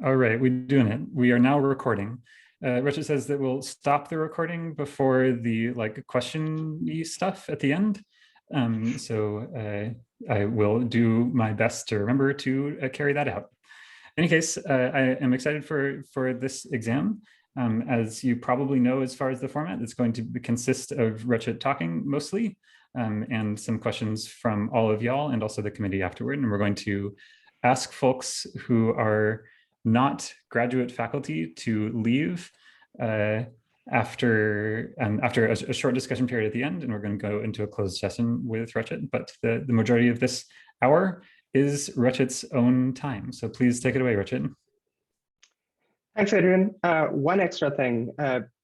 All right, we're doing it. We are now recording. Richard says that we'll stop the recording before the question-y stuff at the end. I will do my best to remember to carry that out. In any case, I am excited for this exam. As you probably know, as far as the format, it's going to consist of Richard talking mostly, and some questions from all of y'all and also the committee afterward. And we're going to ask folks who are not graduate faculty to leave after a short discussion period at the end, and we're going to go into a closed session with Richard. But the majority of this hour is Richard's own time. So please take it away, Richard. Thanks, Adrian. One extra thing,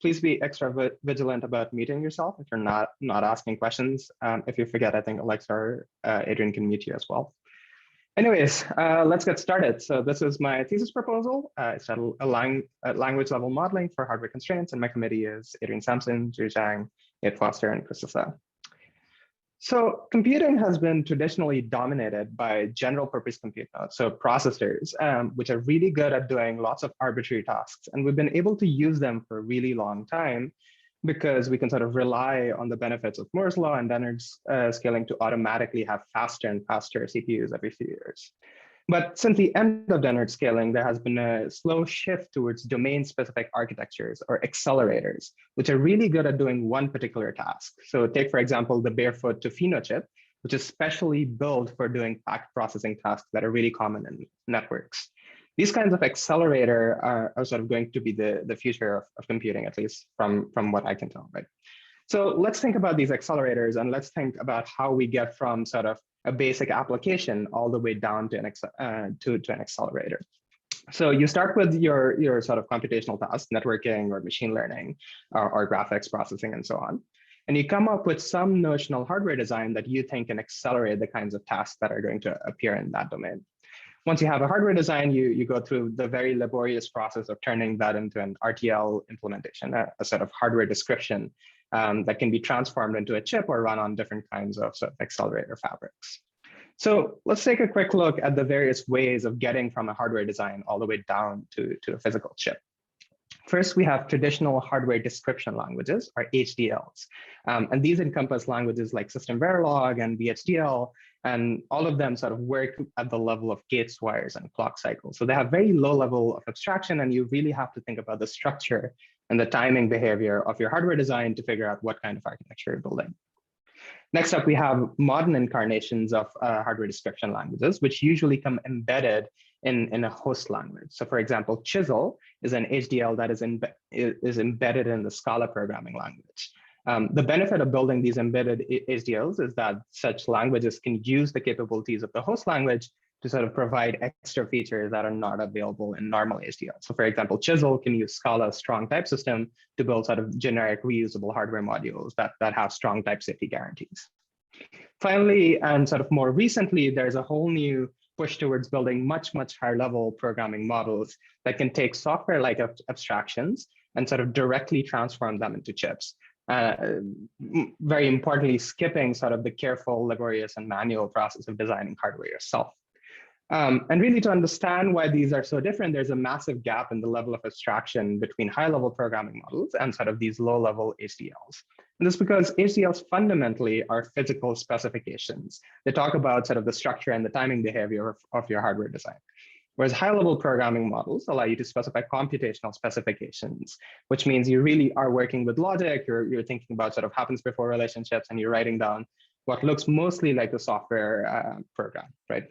please be extra vigilant about muting yourself if you're not asking questions. If you forget, I think Alexa or Adrian can mute you as well. Anyways, let's get started. So this is my thesis proposal. It's a language level modeling for hardware constraints, and my committee is Adrian Sampson, Zhu Zhang, Nate Foster, and Christopher. So computing has been traditionally dominated by general purpose compute nodes, so processors, which are really good at doing lots of arbitrary tasks. And we've been able to use them for a really long time because we can sort of rely on the benefits of Moore's law and Dennard's scaling to automatically have faster and faster CPUs every few years. But since the end of Dennard's scaling, there has been a slow shift towards domain-specific architectures or accelerators, which are really good at doing one particular task. So take, for example, the Barefoot to Pheno chip, which is specially built for doing packet processing tasks that are really common in networks. These kinds of accelerator are sort of going to be the future of computing, at least from what I can tell, right? So let's think about these accelerators, and let's think about how we get from sort of a basic application all the way down to an accelerator. So you start with your sort of computational tasks, networking or machine learning or graphics processing and so on. And you come up with some notional hardware design that you think can accelerate the kinds of tasks that are going to appear in that domain. Once you have a hardware design, you go through the very laborious process of turning that into an RTL implementation, a sort of hardware description that can be transformed into a chip or run on different kinds of sort of accelerator fabrics. So let's take a quick look at the various ways of getting from a hardware design all the way down to a physical chip. First, we have traditional hardware description languages, or HDLs. And these encompass languages like System Verilog and VHDL, and all of them sort of work at the level of gates, wires, and clock cycles. So they have very low level of abstraction, and you really have to think about the structure and the timing behavior of your hardware design to figure out what kind of architecture you're building. Next up, we have modern incarnations of hardware description languages, which usually come embedded in a host language. So for example, Chisel is an HDL that is embedded in the Scala programming language. The benefit of building these embedded HDLs is that such languages can use the capabilities of the host language to sort of provide extra features that are not available in normal HDL. So for example, Chisel can use Scala's strong type system to build sort of generic reusable hardware modules that have strong type safety guarantees. Finally, and sort of more recently, there's a whole new push towards building much higher level programming models that can take software-like abstractions and sort of directly transform them into chips. Very importantly, skipping sort of the careful, laborious, and manual process of designing hardware yourself. And really to understand why these are so different, there's a massive gap in the level of abstraction between high-level programming models and sort of these low-level HDLs. And this is because HDLs fundamentally are physical specifications. They talk about sort of the structure and the timing behavior of your hardware design. Whereas high-level programming models allow you to specify computational specifications, which means you really are working with logic, you're thinking about sort of happens before relationships, and you're writing down what looks mostly like a software program, right?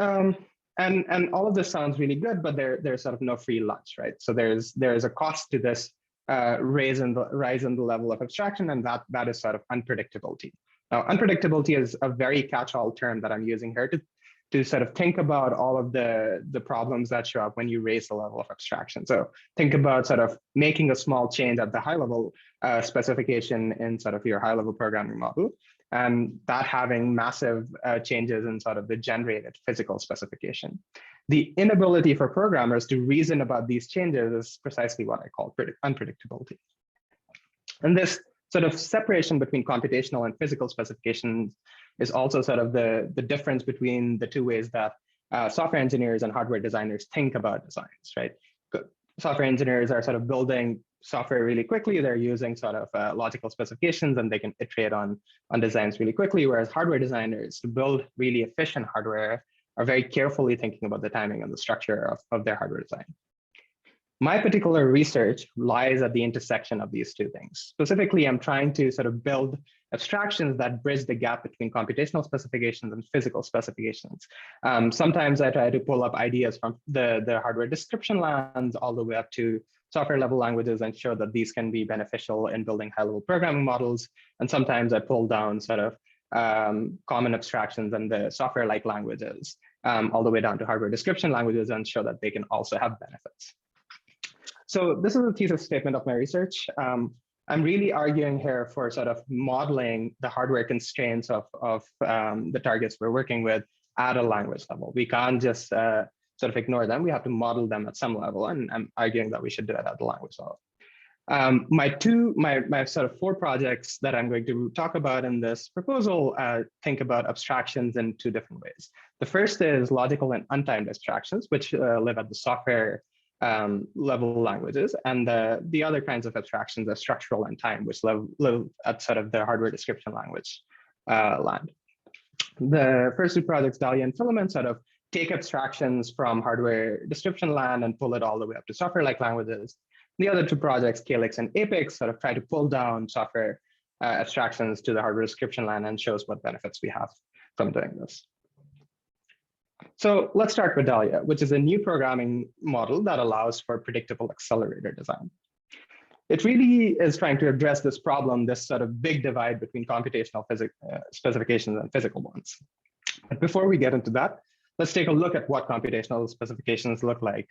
And all of this sounds really good, but there's sort of no free lunch, right? So there's a cost to this rise in the level of abstraction, and that is sort of unpredictability. Now, unpredictability is a very catch-all term that I'm using here to sort of think about all of the problems that show up when you raise the level of abstraction. So think about sort of making a small change at the high level specification in sort of your high level programming model, and that having massive changes in sort of the generated physical specification. The inability for programmers to reason about these changes is precisely what I call unpredictability. And this sort of separation between computational and physical specifications is also sort of the difference between the two ways that software engineers and hardware designers think about designs, right? Software engineers are sort of building software really quickly. They're using sort of logical specifications and they can iterate on designs really quickly, whereas hardware designers, to build really efficient hardware, are very carefully thinking about the timing and the structure of their hardware design. My particular research lies at the intersection of these two things. Specifically, I'm trying to sort of build abstractions that bridge the gap between computational specifications and physical specifications. Sometimes I try to pull up ideas from the hardware description lands all the way up to software level languages and show that these can be beneficial in building high level programming models. And sometimes I pull down sort of common abstractions and the software like languages all the way down to hardware description languages and show that they can also have benefits. So this is a thesis statement of my research. I'm really arguing here for sort of modeling the hardware constraints of the targets we're working with at a language level. We can't just sort of ignore them. We have to model them at some level, and I'm arguing that we should do it at the language level. My sort of 4 projects that I'm going to talk about in this proposal think about abstractions in 2 different ways. The first is logical and untimed abstractions, which live at the software level languages, and the other kinds of abstractions are structural and time, which live at sort of the hardware description language land. The first 2 projects, Dahlia and Filament, sort of take abstractions from hardware description land and pull it all the way up to software-like languages. The other 2 projects, Calyx and Apex, sort of try to pull down software abstractions to the hardware description land and shows what benefits we have from doing this. So let's start with Dahlia, which is a new programming model that allows for predictable accelerator design. It really is trying to address this problem, this sort of big divide between computational specifications and physical ones. But before we get into that, let's take a look at what computational specifications look like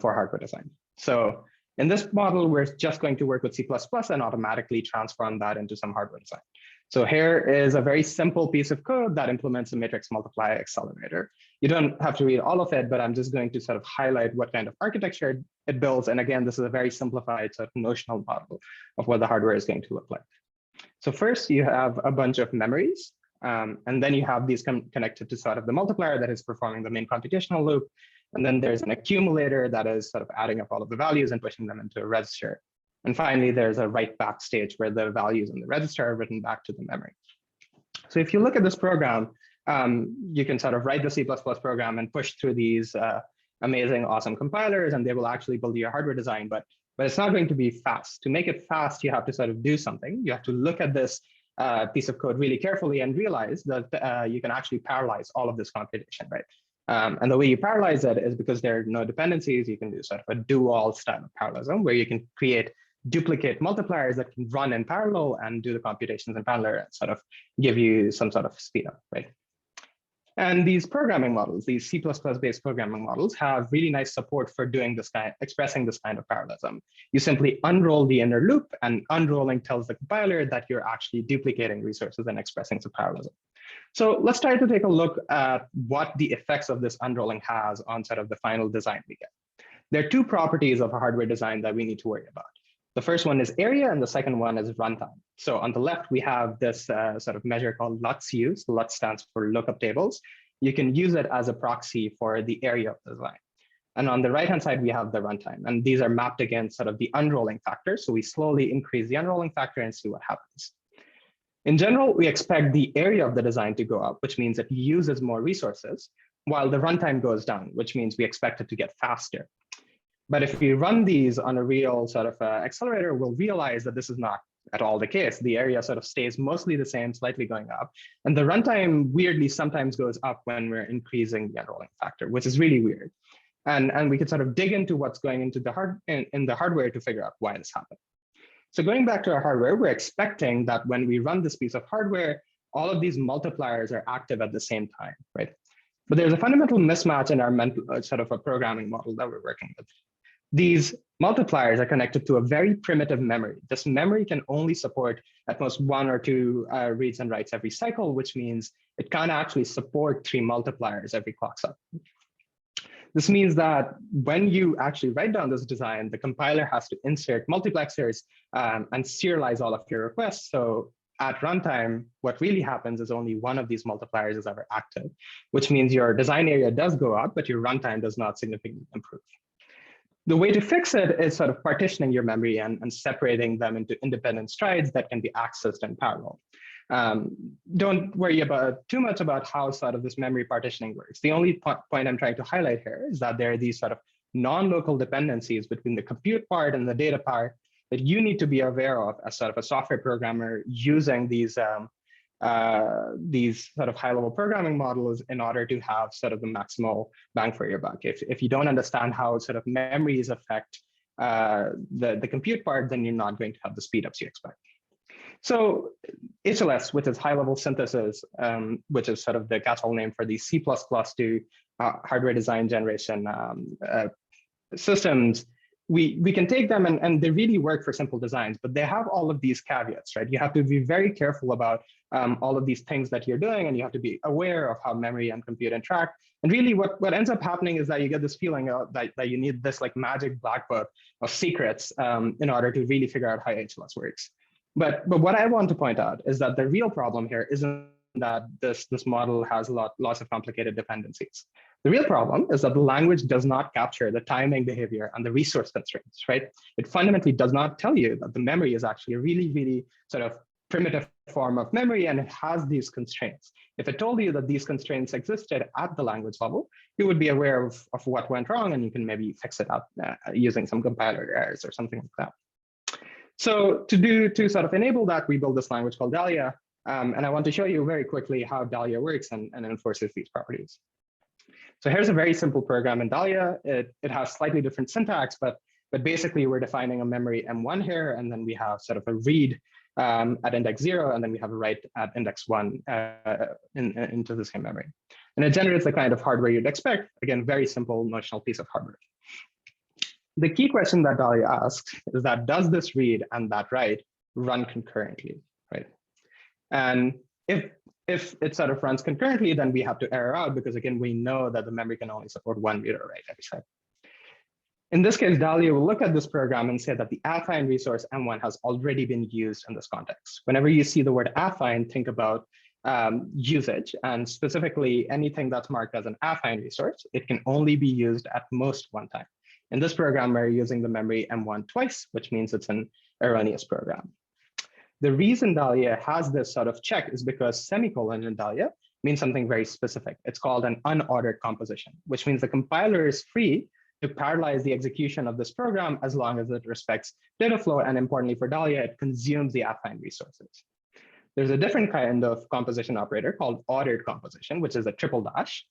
for hardware design. So in this model, we're just going to work with C++ and automatically transform that into some hardware design. So here is a very simple piece of code that implements a matrix multiply accelerator. You don't have to read all of it, but I'm just going to sort of highlight what kind of architecture it builds. And again, this is a very simplified sort of notional model of what the hardware is going to look like. So first, you have a bunch of memories, and then you have these connected to sort of the multiplier that is performing the main computational loop. And then there's an accumulator that is sort of adding up all of the values and pushing them into a register. And finally, there's a write back stage where the values in the register are written back to the memory. So if you look at this program, you can sort of write the C++ program and push through these amazing, awesome compilers, and they will actually build your hardware design, but it's not going to be fast. To make it fast, you have to sort of do something. You have to look at this piece of code really carefully and realize that you can actually parallelize all of this computation, right? And the way you parallelize it is because there are no dependencies. You can do sort of a do-all style of parallelism where you can create duplicate multipliers that can run in parallel and do the computations in parallel and sort of give you some sort of speed up, right? And these programming models, these C++ based programming models have really nice support for doing this expressing this kind of parallelism. You simply unroll the inner loop, and unrolling tells the compiler that you're actually duplicating resources and expressing some parallelism. So let's try to take a look at what the effects of this unrolling has on sort of the final design we get. There are 2 properties of a hardware design that we need to worry about. The first one is area, and the second one is runtime. So on the left, we have this sort of measure called LUTs use. LUT stands for lookup tables. You can use it as a proxy for the area of the design. And on the right-hand side, we have the runtime. And these are mapped against sort of the unrolling factor. So we slowly increase the unrolling factor and see what happens. In general, we expect the area of the design to go up, which means it uses more resources, while the runtime goes down, which means we expect it to get faster. But if we run these on a real sort of accelerator, we'll realize that this is not at all the case. The area sort of stays mostly the same, slightly going up. And the runtime weirdly sometimes goes up when we're increasing the unrolling factor, which is really weird. And we could sort of dig into what's going into the in the hardware to figure out why this happened. So going back to our hardware, we're expecting that when we run this piece of hardware, all of these multipliers are active at the same time, right? But there's a fundamental mismatch in our mental sort of a programming model that we're working with. These multipliers are connected to a very primitive memory. This memory can only support at most 1 or 2 reads and writes every cycle, which means it can't actually support 3 multipliers every clock cycle. This means that when you actually write down this design, the compiler has to insert multiplexers and serialize all of your requests. So at runtime, what really happens is only one of these multipliers is ever active, which means your design area does go up, but your runtime does not significantly improve. The way to fix it is sort of partitioning your memory and separating them into independent strides that can be accessed in parallel. Don't worry too much about how sort of this memory partitioning works. The only point I'm trying to highlight here is that there are these sort of non-local dependencies between the compute part and the data part that you need to be aware of as sort of a software programmer using these sort of high-level programming models in order to have sort of the maximal bang for your buck. If you don't understand how sort of memories affect the compute part, then you're not going to have the speedups you expect. So HLS, which is high-level synthesis, which is sort of the catch-all name for the C++ to hardware design generation systems, we can take them and they really work for simple designs, but they have all of these caveats, right? You have to be very careful about all of these things that you're doing, and you have to be aware of how memory and compute interact. And really what ends up happening is that you get this feeling that you need this like magic black book of secrets in order to really figure out how HLS works. But what I want to point out is that the real problem here isn't that this model has lots of complicated dependencies. The real problem is that the language does not capture the timing behavior and the resource constraints, right? It fundamentally does not tell you that the memory is actually a really, really sort of primitive form of memory, and it has these constraints. If it told you that these constraints existed at the language level, you would be aware of what went wrong, and you can maybe fix it up using some compiler errors or something like that. So to sort of enable that, we built this language called Dahlia. And I want to show you very quickly how Dahlia works and enforces these properties. So here's a very simple program in Dahlia. It has slightly different syntax, but basically we're defining a memory M1 here, and then we have sort of a read at index 0, and then we have a write at index 1 into the same memory. And it generates the kind of hardware you'd expect. Again, very simple notional piece of hardware. The key question that Dahlia asks is that, does this read and that write run concurrently, right? And if it sort of runs concurrently, then we have to error out, because again, we know that the memory can only support one read or write every second. In this case, Dahlia will look at this program and say that the affine resource M1 has already been used in this context. Whenever you see the word affine, think about usage, and specifically anything that's marked as an affine resource, it can only be used at most one time. In this program, we're using the memory M1 twice, which means it's an erroneous program. The reason Dahlia has this sort of check is because semicolon in Dahlia means something very specific. It's called an unordered composition, which means the compiler is free to parallelize the execution of this program as long as it respects data flow. And importantly for Dahlia, it consumes the affine resources. There's a different kind of composition operator called ordered composition, which is a triple dash.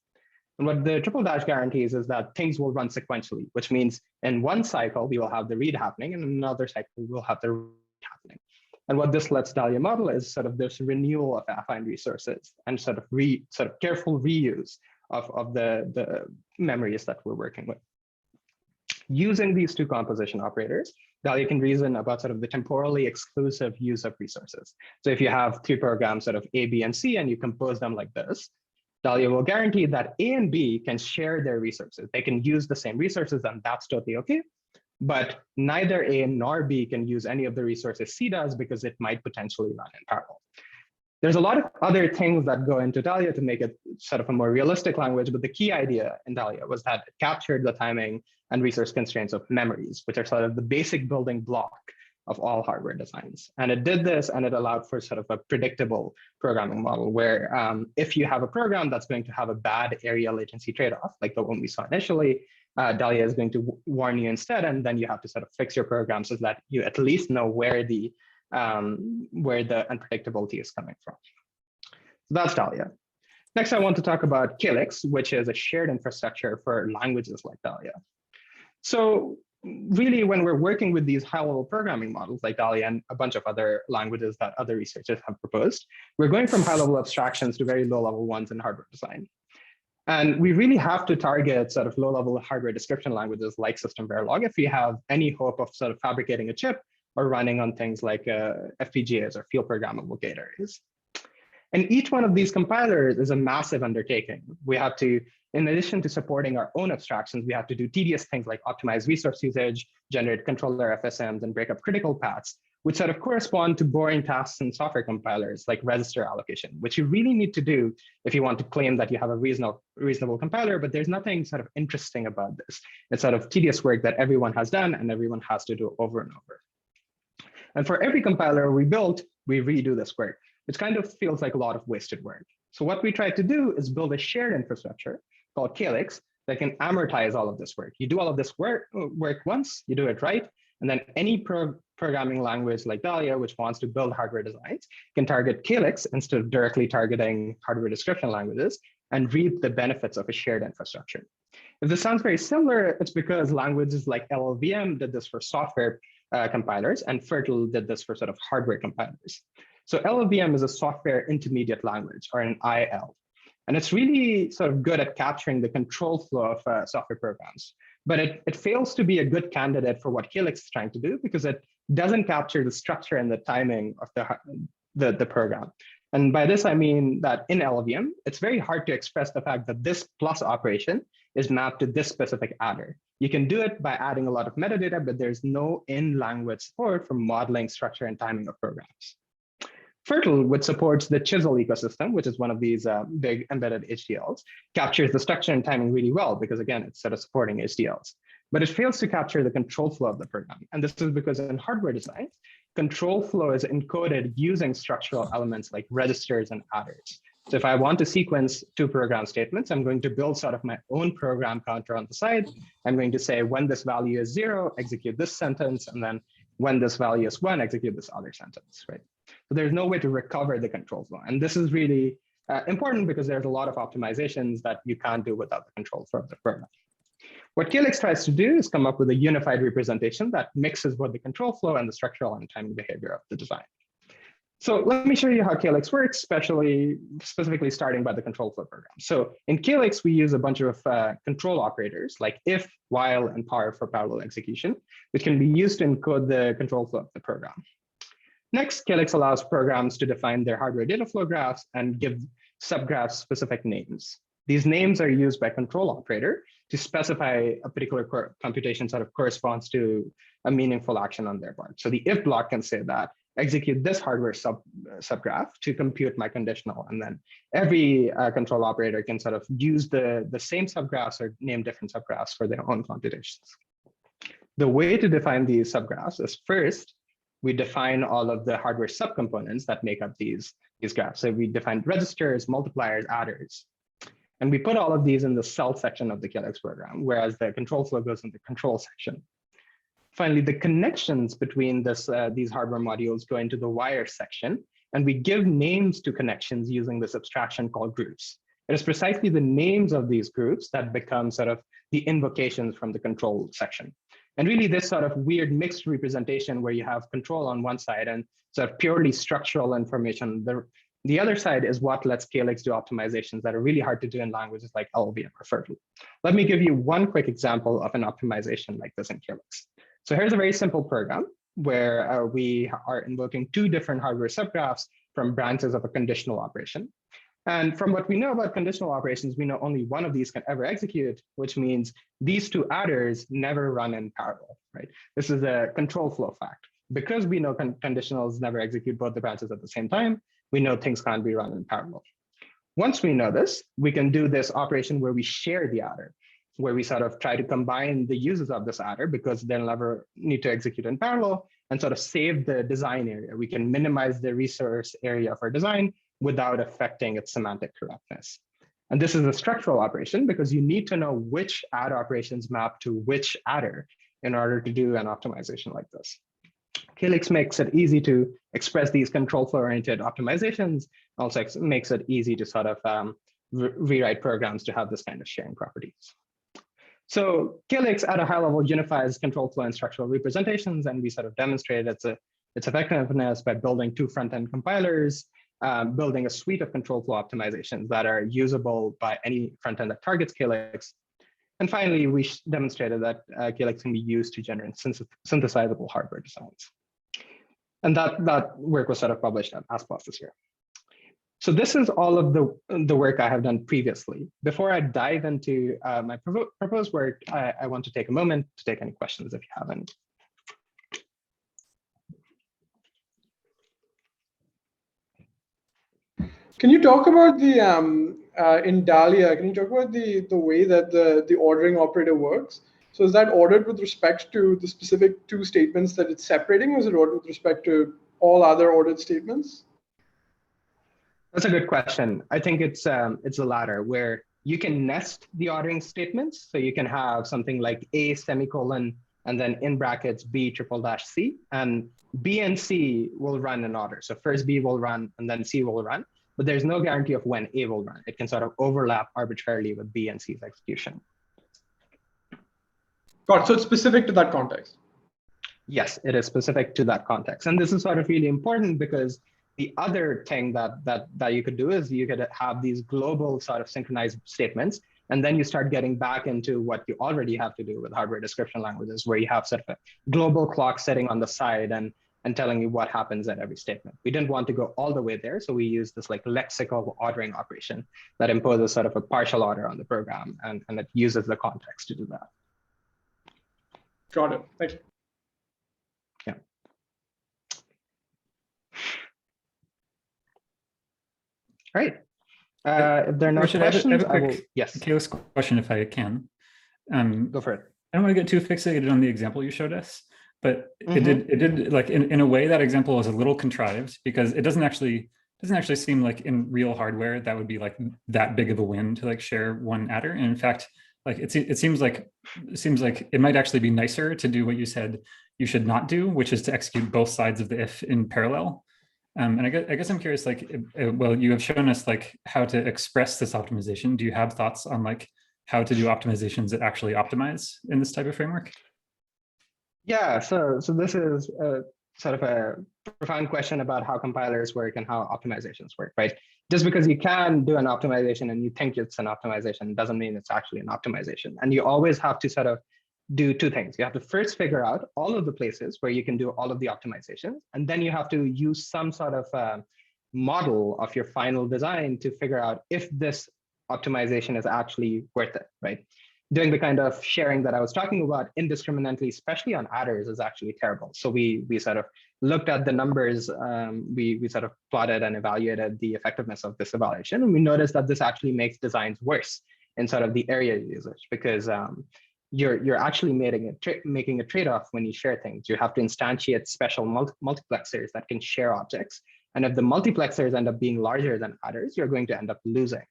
And what the triple dash guarantees is that things will run sequentially, which means in one cycle, we will have the read happening, and in another cycle, we'll have the write happening. And what this lets Dahlia model is sort of this renewal of affine resources and sort of careful reuse of the memories that we're working with. Using these two composition operators, Dahlia can reason about sort of the temporally exclusive use of resources. So if you have two programs, sort of A, B, and C, and you compose them like this, Dahlia will guarantee that A and B can share their resources. They can use the same resources, and that's totally okay. But neither A nor B can use any of the resources C does, because it might potentially run in parallel. There's a lot of other things that go into Dahlia to make it sort of a more realistic language, but the key idea in Dahlia was that it captured the timing and resource constraints of memories, which are sort of the basic building block of all hardware designs. And it did this, and it allowed for sort of a predictable programming model where if you have a program that's going to have a bad area latency trade-off, like the one we saw initially, Dahlia is going to warn you instead, and then you have to sort of fix your program so that you at least know where the unpredictability is coming from. So that's Dahlia. Next, I want to talk about Calyx, which is a shared infrastructure for languages like Dahlia. So really, when we're working with these high-level programming models like Dahlia and a bunch of other languages that other researchers have proposed, we're going from high-level abstractions to very low-level ones in hardware design. And we really have to target sort of low-level hardware description languages like System Verilog if we have any hope of sort of fabricating a chip or running on things like FPGAs or field programmable gate arrays. And each one of these compilers is a massive undertaking. We have to, in addition to supporting our own abstractions, we have to do tedious things like optimize resource usage, generate controller FSMs, and break up critical paths, which sort of correspond to boring tasks in software compilers like register allocation, which you really need to do if you want to claim that you have a reasonable compiler, but there's nothing sort of interesting about this. It's sort of tedious work that everyone has done and everyone has to do over and over. And for every compiler we built, we redo this work, which kind of feels like a lot of wasted work. So what we tried to do is build a shared infrastructure called Calyx that can amortize all of this work. You do all of this work once, you do it right, and then any programming language like Dahlia, which wants to build hardware designs, can target Calyx instead of directly targeting hardware description languages and reap the benefits of a shared infrastructure. If this sounds very similar, it's because languages like LLVM did this for software compilers, and Fertile did this for sort of hardware compilers. So LLVM is a software intermediate language, or an IL. And it's really sort of good at capturing the control flow of software programs. But it fails to be a good candidate for what Calyx is trying to do because it doesn't capture the structure and the timing of the program. And by this, I mean that in LLVM, it's very hard to express the fact that this plus operation is mapped to this specific adder. You can do it by adding a lot of metadata, but there's no in-language support for modeling structure and timing of programs. Fertile, which supports the Chisel ecosystem, which is one of these big embedded HDLs, captures the structure and timing really well because, again, it's sort of supporting HDLs. But it fails to capture the control flow of the program. And this is because in hardware design, control flow is encoded using structural elements like registers and adders. So if I want to sequence two program statements, I'm going to build sort of my own program counter on the side. I'm going to say when this value is 0, execute this sentence, and then when this value is 1, execute this other sentence, right? So there's no way to recover the control flow. And this is really important because there's a lot of optimizations that you can't do without the control flow of the program. What Calyx tries to do is come up with a unified representation that mixes both the control flow and the structural and timing behavior of the design. So let me show you how Calyx works, specifically starting by the control flow program. So in Calyx, we use a bunch of control operators like if, while, and power for parallel execution, which can be used to encode the control flow of the program. Next, Calyx allows programs to define their hardware data flow graphs and give subgraphs specific names. These names are used by control operator to specify a particular computation sort of corresponds to a meaningful action on their part. So the if block can say that, execute this hardware subgraph to compute my conditional. And then every control operator can sort of use the same subgraphs or name different subgraphs for their own computations. The way to define these subgraphs is first, we define all of the hardware subcomponents that make up these graphs. So we define registers, multipliers, adders. And we put all of these in the cell section of the Calyx program, whereas the control flow goes in the control section. Finally, the connections between these hardware modules go into the wire section, and we give names to connections using this abstraction called groups. It is precisely the names of these groups that become sort of the invocations from the control section. And really this sort of weird mixed representation where you have control on one side and sort of purely structural information. The other side is what lets Calyx do optimizations that are really hard to do in languages like LLVM or Fertile. Let me give you one quick example of an optimization like this in Calyx. So here's a very simple program where we are invoking two different hardware subgraphs from branches of a conditional operation. And from what we know about conditional operations, we know only one of these can ever execute, which means these two adders never run in parallel, right? This is a control flow fact. Because we know conditionals never execute both the branches at the same time, we know things can't be run in parallel. Once we know this, we can do this operation where we share the adder, where we sort of try to combine the uses of this adder because they'll never need to execute in parallel and sort of save the design area. We can minimize the resource area of our design without affecting its semantic correctness. And this is a structural operation because you need to know which add operations map to which adder in order to do an optimization like this. Calyx makes it easy to express these control flow-oriented optimizations, also makes it easy to sort of rewrite programs to have this kind of sharing properties. So Calyx at a high level unifies control flow and structural representations, and we sort of demonstrated its effectiveness by building two front-end compilers, building a suite of control flow optimizations that are usable by any front-end that targets Calyx. And finally, we demonstrated that Calyx can be used to generate synthesizable hardware designs. And that work was sort of published at ASPLOS this year. So this is all of the work I have done previously. Before I dive into my proposed work, I want to take a moment to take any questions if you have any. Can you talk about the in Dahlia? Can you talk about the way that the ordering operator works? So is that ordered with respect to the specific two statements that it's separating, or is it ordered with respect to all other ordered statements? That's a good question. I think it's the latter, where you can nest the ordering statements. So you can have something like A semicolon and then in brackets B triple dash C, and B and C will run in order. So first B will run and then C will run, but there's no guarantee of when A will run. It can sort of overlap arbitrarily with B and C's execution. Got it. So it's specific to that context. Yes, it is specific to that context. And this is sort of really important because the other thing that you could do is you could have these global sort of synchronized statements, and then you start getting back into what you already have to do with hardware description languages, where you have sort of a global clock sitting on the side and telling you what happens at every statement. We didn't want to go all the way there, so we use this like lexical ordering operation that imposes sort of a partial order on the program, and it uses the context to do that. Got it. Thank you. Yeah. All right. If there are no questions, I will. Yes. Chaos question, if I can. Go for it. I don't want to get too fixated on the example you showed us, but it did like in a way that example was a little contrived, because it doesn't actually seem like in real hardware that would be like that big of a win to like share one adder. And in fact, like it seems like it might actually be nicer to do what you said you should not do, which is to execute both sides of the if in parallel. And I guess I'm curious, like, well, you have shown us like how to express this optimization. Do you have thoughts on like how to do optimizations that actually optimize in this type of framework? Yeah, so this is sort of a profound question about how compilers work and how optimizations work, right? Just because you can do an optimization and you think it's an optimization doesn't mean it's actually an optimization. And you always have to sort of do two things. You have to first figure out all of the places where you can do all of the optimizations, and then you have to use some sort of model of your final design to figure out if this optimization is actually worth it, right? Doing the kind of sharing that I was talking about indiscriminately, especially on adders, is actually terrible. So we sort of looked at the numbers, we sort of plotted and evaluated the effectiveness of this evaluation, and we noticed that this actually makes designs worse in sort of the area usage, because you're actually making a trade-off when you share things. You have to instantiate special multiplexers that can share objects. And if the multiplexers end up being larger than adders, you're going to end up losing.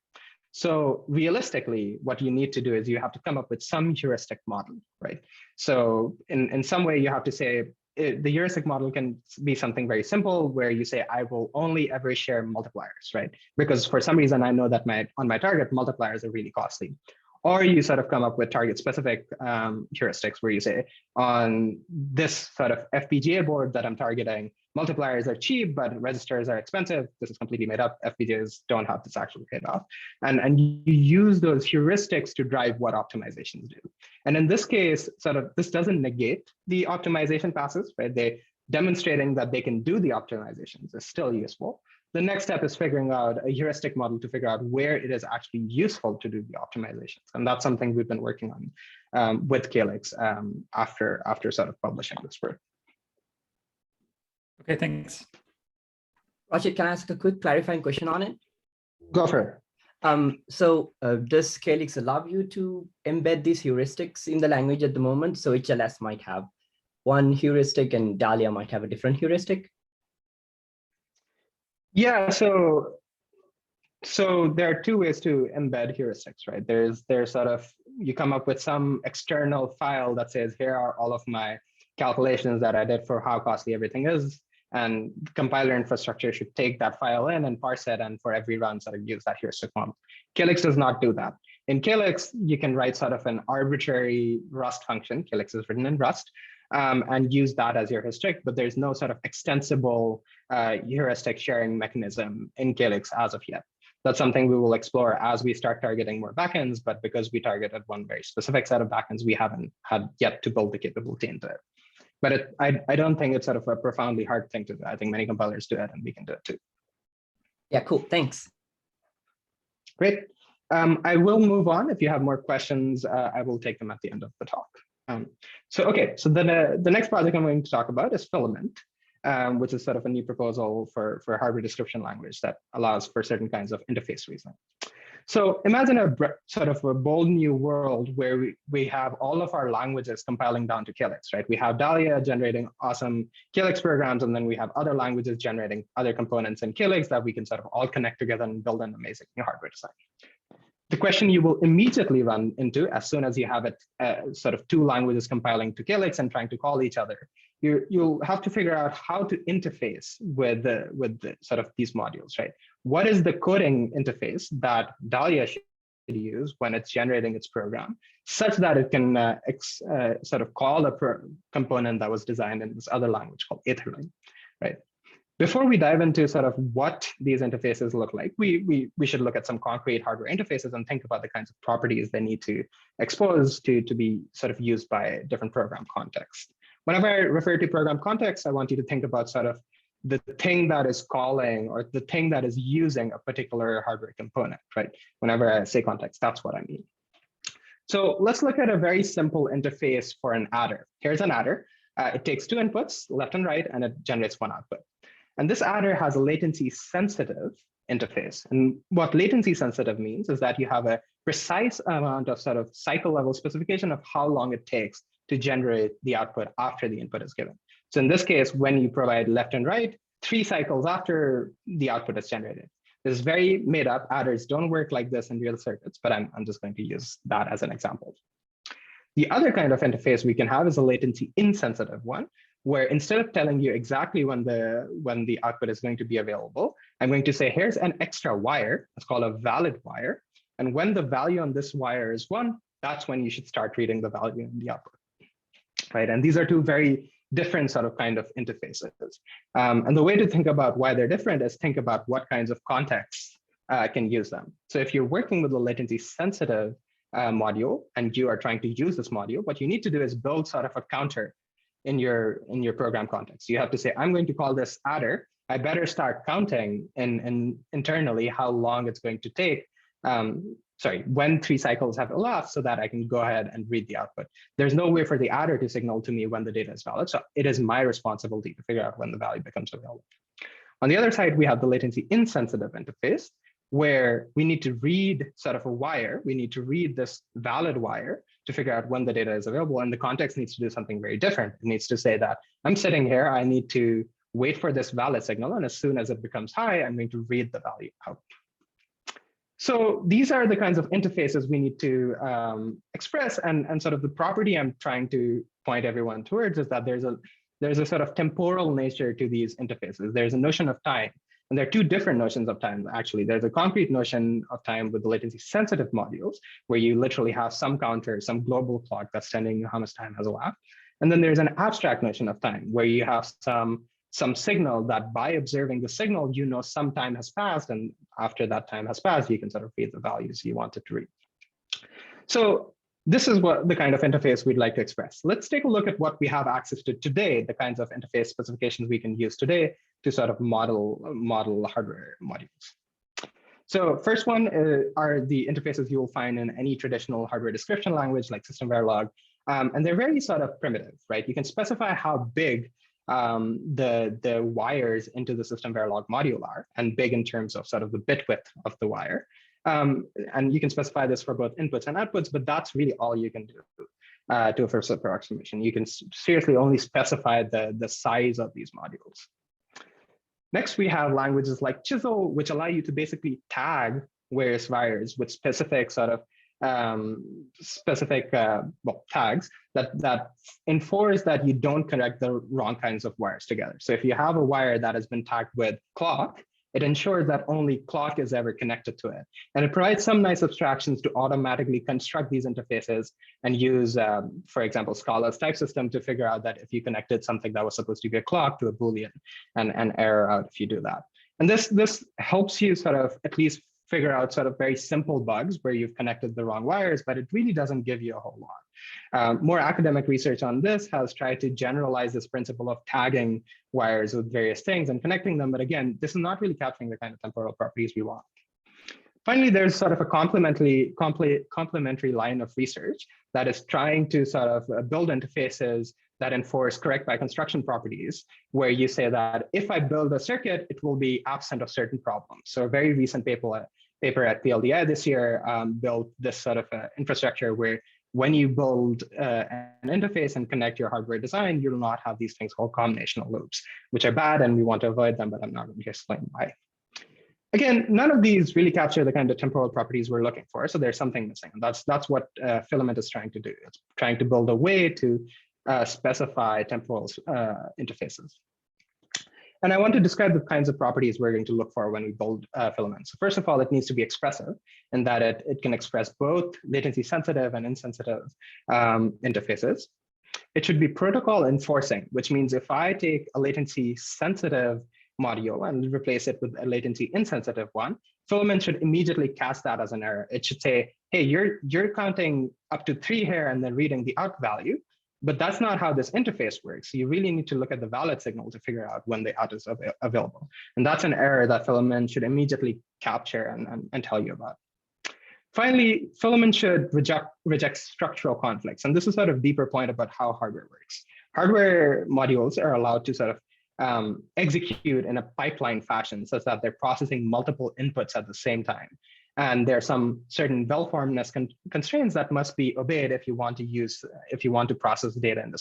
So realistically, what you need to do is you have to come up with some heuristic model, right? So in some way, you have to say, the heuristic model can be something very simple, where you say, I will only ever share multipliers, right? Because for some reason, I know that on my target, multipliers are really costly. Or you sort of come up with target-specific heuristics, where you say, on this sort of FPGA board that I'm targeting, multipliers are cheap, but registers are expensive. This is completely made up. FPGAs don't have this actual trade-off. And you use those heuristics to drive what optimizations do. And in this case, sort of this doesn't negate the optimization passes, right? They demonstrating that they can do the optimizations is still useful. The next step is figuring out a heuristic model to figure out where it is actually useful to do the optimizations. And that's something we've been working on with Calyx after sort of publishing this work. Okay, thanks. Rashid, can I ask a quick clarifying question on it? Go for it. Does Calyx allow you to embed these heuristics in the language at the moment? So HLS might have one heuristic and Dahlia might have a different heuristic? Yeah, so there are two ways to embed heuristics, right? There's sort of, you come up with some external file that says, here are all of my calculations that I did for how costly everything is. And compiler infrastructure should take that file in and parse it, and for every run sort of use that heuristic model. Calyx does not do that. In Calyx, you can write sort of an arbitrary Rust function. Calyx is written in Rust. And use that as your heuristic, but there's no sort of extensible heuristic sharing mechanism in Calyx as of yet. That's something we will explore as we start targeting more backends, but because we targeted one very specific set of backends, we haven't had yet to build the capability into it. But I don't think it's sort of a profoundly hard thing to do. I think many compilers do it, and we can do it too. Yeah, cool, thanks. Great. I will move on. If you have more questions, I will take them at the end of the talk. So the next project I'm going to talk about is Filament. which is sort of a new proposal for hardware description language that allows for certain kinds of interface reasoning. So imagine a sort of a bold new world where we have all of our languages compiling down to Calyx, right? We have Dahlia generating awesome Calyx programs, and then we have other languages generating other components in Calyx that we can sort of all connect together and build an amazing new hardware design. The question you will immediately run into as soon as you have it, sort of two languages compiling to Calyx and trying to call each other, you'll have to figure out how to interface with the sort of these modules, right? What is the coding interface that Dahlia should use when it's generating its program, such that it can sort of call a component that was designed in this other language called Etherling, right? Before we dive into sort of what these interfaces look like, we should look at some concrete hardware interfaces and think about the kinds of properties they need to expose to be sort of used by different program contexts. Whenever I refer to program context, I want you to think about sort of the thing that is calling or the thing that is using a particular hardware component, right? Whenever I say context, that's what I mean. So let's look at a very simple interface for an adder. Here's an adder. It takes two inputs, left and right, and it generates one output. And this adder has a latency sensitive interface. And what latency sensitive means is that you have a precise amount of sort of cycle level specification of how long it takes to generate the output after the input is given. So in this case, when you provide left and right, 3 cycles after the output is generated. This is very made up. Adders don't work like this in real circuits, but I'm just going to use that as an example. The other kind of interface we can have is a latency insensitive one, where instead of telling you exactly when the output is going to be available, I'm going to say, here's an extra wire. It's called a valid wire. And when the value on this wire is 1, that's when you should start reading the value in the output, right? And these are two very different sort of kind of interfaces. And the way to think about why they're different is think about what kinds of contexts can use them. So if you're working with a latency sensitive module and you are trying to use this module, what you need to do is build sort of a counter in your program context. You have to say, I'm going to call this adder. I better start counting internally how long it's going to take. When 3 cycles have elapsed so that I can go ahead and read the output. There's no way for the adder to signal to me when the data is valid. So it is my responsibility to figure out when the value becomes available. On the other side, we have the latency insensitive interface, where we need to read sort of a wire. We need to read this valid wire to figure out when the data is available. And the context needs to do something very different. It needs to say that I'm sitting here, I need to wait for this valid signal. And as soon as it becomes high, I'm going to read the value out. So these are the kinds of interfaces we need to express. And sort of the property I'm trying to point everyone towards is that there's a sort of temporal nature to these interfaces. There's a notion of time. And there are two different notions of time, actually. There's a concrete notion of time with the latency sensitive modules, where you literally have some counter, some global clock that's telling you how much time has elapsed. And then there's an abstract notion of time, where you have some signal that by observing the signal, you know some time has passed. And after that time has passed, you can sort of read the values you wanted to read. So this is what the kind of interface we'd like to express. Let's take a look at what we have access to today, the kinds of interface specifications we can use today to sort of model hardware modules. So first one are the interfaces you will find in any traditional hardware description language like System Verilog. And they're very sort of primitive, right? You can specify how big the wires into the System Verilog module are, and big in terms of sort of the bit width of the wire. And you can specify this for both inputs and outputs, but that's really all you can do to a first approximation. You can seriously only specify the size of these modules. Next, we have languages like Chisel, which allow you to basically tag various wires with specific sort of tags that enforce that you don't connect the wrong kinds of wires together. So if you have a wire that has been tagged with clock, it ensures that only clock is ever connected to it. And it provides some nice abstractions to automatically construct these interfaces and use, for example, Scala's type system to figure out that if you connected something that was supposed to be a clock to a Boolean and error out if you do that. And this helps you sort of at least figure out sort of very simple bugs where you've connected the wrong wires, but it really doesn't give you a whole lot. More academic research on this has tried to generalize this principle of tagging wires with various things and connecting them. But again, this is not really capturing the kind of temporal properties we want. Finally, there's sort of a complementary line of research that is trying to sort of build interfaces that enforce correct by construction properties, where you say that if I build a circuit, it will be absent of certain problems. So a very recent paper at PLDI this year built this sort of infrastructure where when you build an interface and connect your hardware design, you'll not have these things called combinational loops, which are bad and we want to avoid them, but I'm not going to explain why. Again, none of these really capture the kind of temporal properties we're looking for, so there's something missing. And that's what Filament is trying to do. It's trying to build a way to specify temporal interfaces. And I want to describe the kinds of properties we're going to look for when we build Filament. So first of all, it needs to be expressive in that it can express both latency sensitive and insensitive interfaces. It should be protocol enforcing, which means if I take a latency sensitive module and replace it with a latency insensitive one, Filament should immediately cast that as an error. It should say, hey, you're counting up to 3 here and then reading the out value, but that's not how this interface works. You really need to look at the valid signal to figure out when the out is available. And that's an error that Filament should immediately capture and tell you about. Finally, Filament should reject structural conflicts. And this is sort of a deeper point about how hardware works. Hardware modules are allowed to sort of execute in a pipeline fashion such that they're processing multiple inputs at the same time. And there are some certain well-formedness constraints that must be obeyed if you want to process data in